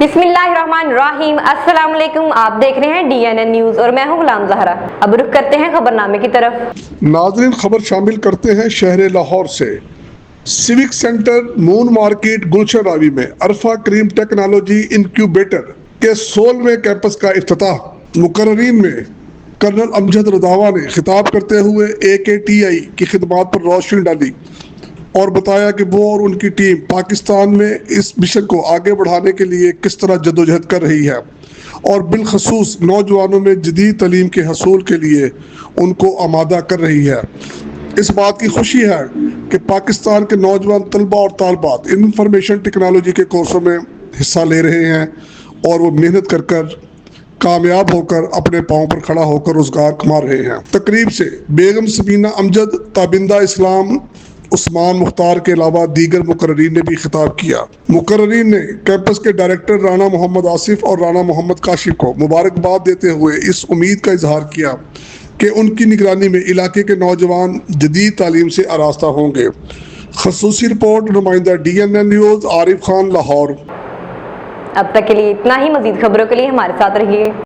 बिस्मिल्लाहिर्रहमानिर्रहीम। अस्सलाम वालेकुम। आप देख रहे हैं DNN न्यूज और मैं हूं गुलाम ज़हरा। अब रुख करते हैं खबरनामे की तरफ। नाज़रीन, खबर शामिल करते हैं शहर लाहौर से। सिविक सेंटर मून मार्केट गुलशन रावी में अरफा क्रीम टेक्नोलॉजी इंक्यूबेटर के 16वें कैंपस का इफ्तिताह। मुकर्ररीन में कर्नल अमजद रज़ावा ने खिताब करते हुए AKTI की खिदमात पर रोशनी डाली और बताया कि वो और उनकी टीम पाकिस्तान में इस मिशन को आगे बढ़ाने के लिए किस तरह जद्दोजहद कर रही है और बिलखसूस नौजवानों में जदीद तालीम के हसूल के लिए उनको आमादा कर रही है। इस बात की खुशी है कि पाकिस्तान के नौजवान तलबा और तालबात इंफॉर्मेशन टेक्नोलॉजी के कोर्सों में हिस्सा ले रहे हैं और वो मेहनत कर कर कामयाब होकर अपने पाँव पर खड़ा होकर रोजगार कमा रहे हैं। तकरीब से बेगम सबीना अमजद, ताबिंदा इस्लाम, उस्मान मुख्तार के अलावा दीगर मुकर्ररीन ने भी खिताब किया। मुकर्ररीन ने कैंपस के डायरेक्टर राना मोहम्मद आसिफ और राना मोहम्मद काशिफ को मुबारकबाद देते हुए इस उम्मीद का इजहार किया कि उनकी निगरानी में इलाके के नौजवान जदीद तालीम से आरास्ता होंगे। खसूसी रिपोर्ट, नुमाइंदा DNN न्यूज़, आरिफ खान, लाहौर। अब तक के लिए इतना ही। मजीद खबरों के लिए हमारे साथ रहिए।